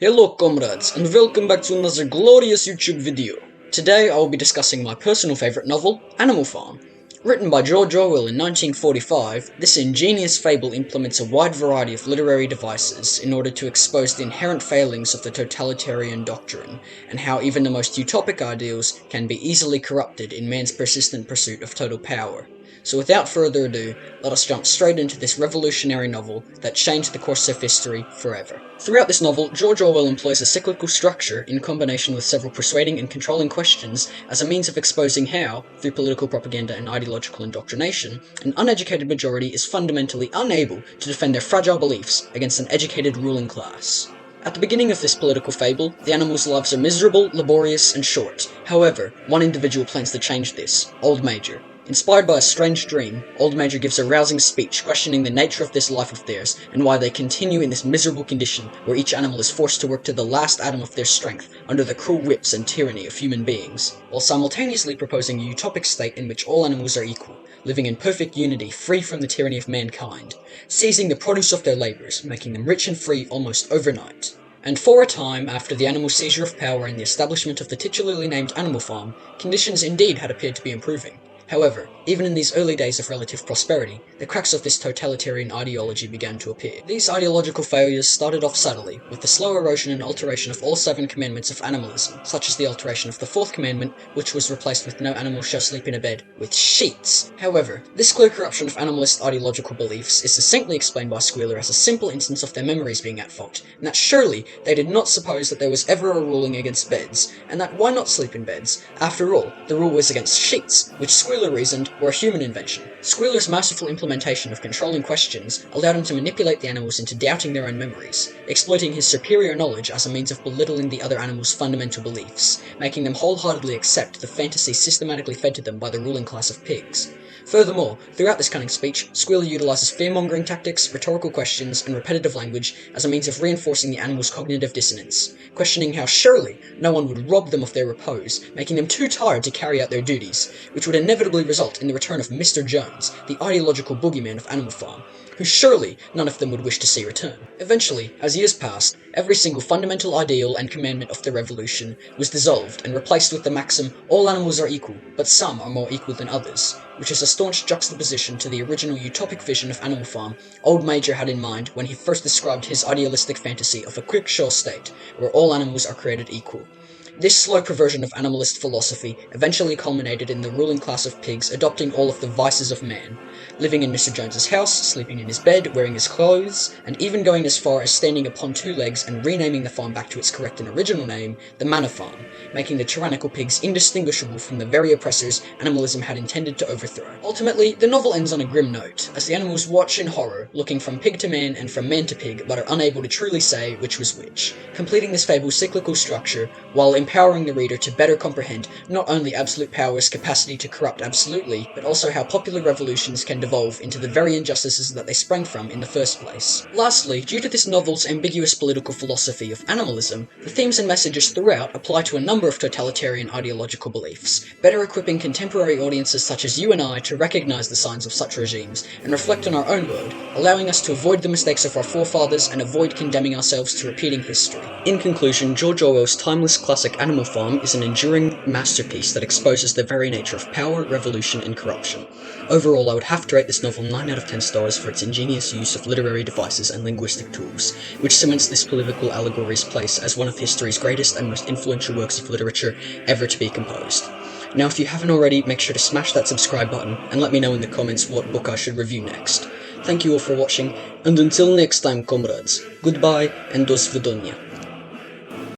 Hello comrades, and welcome back to another glorious YouTube video. Today I will be discussing my personal favourite novel, Animal Farm. Written by George Orwell in 1945, this ingenious fable implements a wide variety of literary devices in order to expose the inherent failings of the totalitarian doctrine, and how even the most utopic ideals can be easily corrupted in man's persistent pursuit of total power. So without further ado, let us jump straight into this revolutionary novel that changed the course of history forever. Throughout this novel, George Orwell employs a cyclical structure in combination with several persuading and controlling questions as a means of exposing how, through political propaganda and ideological indoctrination, an uneducated majority is fundamentally unable to defend their fragile beliefs against an educated ruling class. At the beginning of this political fable, the animals' lives are miserable, laborious, and short. However, one individual plans to change this, Old Major. Inspired by a strange dream, Old Major gives a rousing speech questioning the nature of this life of theirs and why they continue in this miserable condition where each animal is forced to work to the last atom of their strength under the cruel whips and tyranny of human beings, while simultaneously proposing a utopic state in which all animals are equal, living in perfect unity free from the tyranny of mankind, seizing the produce of their labours, making them rich and free almost overnight. And for a time, after the animal seizure of power and the establishment of the titularly named Animal Farm, conditions indeed had appeared to be improving. However, even in these early days of relative prosperity, the cracks of this totalitarian ideology began to appear. These ideological failures started off subtly, with the slow erosion and alteration of all 7 commandments of animalism, such as the alteration of the 4th commandment, which was replaced with no animal shall sleep in a bed, with sheets. However, this clear corruption of animalist ideological beliefs is succinctly explained by Squealer as a simple instance of their memories being at fault, and that surely they did not suppose that there was ever a ruling against beds, and that why not sleep in beds? After all, the rule was against sheets, which Squealer reasoned were a human invention. Squealer's masterful implementation of controlling questions allowed him to manipulate the animals into doubting their own memories, exploiting his superior knowledge as a means of belittling the other animals' fundamental beliefs, making them wholeheartedly accept the fantasy systematically fed to them by the ruling class of pigs. Furthermore, throughout this cunning speech, Squealer utilizes fear-mongering tactics, rhetorical questions, and repetitive language as a means of reinforcing the animals' cognitive dissonance, questioning how surely no one would rob them of their repose, making them too tired to carry out their duties, which would inevitably result in the return of Mr. Jones, the ideological boogeyman of Animal Farm, who surely none of them would wish to see return. Eventually, as years passed, every single fundamental ideal and commandment of the revolution was dissolved and replaced with the maxim, all animals are equal, but some are more equal than others, which is a staunch juxtaposition to the original utopic vision of Animal Farm Old Major had in mind when he first described his idealistic fantasy of a quick, sure state, where all animals are created equal. This slow perversion of animalist philosophy eventually culminated in the ruling class of pigs adopting all of the vices of man, living in Mr. Jones's house, sleeping in his bed, wearing his clothes, and even going as far as standing upon 2 legs and renaming the farm back to its correct and original name, the Manor Farm, making the tyrannical pigs indistinguishable from the very oppressors animalism had intended to overthrow. Ultimately, the novel ends on a grim note, as the animals watch in horror, looking from pig to man and from man to pig, but are unable to truly say which was which, completing this fable's cyclical structure, while empowering the reader to better comprehend not only absolute power's capacity to corrupt absolutely, but also how popular revolutions can devolve into the very injustices that they sprang from in the first place. Lastly, due to this novel's ambiguous political philosophy of animalism, the themes and messages throughout apply to a number of totalitarian ideological beliefs, better equipping contemporary audiences such as you and I to recognize the signs of such regimes and reflect on our own world, allowing us to avoid the mistakes of our forefathers and avoid condemning ourselves to repeating history. In conclusion, George Orwell's timeless classic Animal Farm is an enduring masterpiece that exposes the very nature of power, revolution, and corruption. Overall, I would have to rate this novel 9 out of 10 stars for its ingenious use of literary devices and linguistic tools, which cements this political allegory's place as one of history's greatest and most influential works of literature ever to be composed. Now, if you haven't already, make sure to smash that subscribe button and let me know in the comments what book I should review next. Thank you all for watching, and until next time, comrades, goodbye and do svidaniya.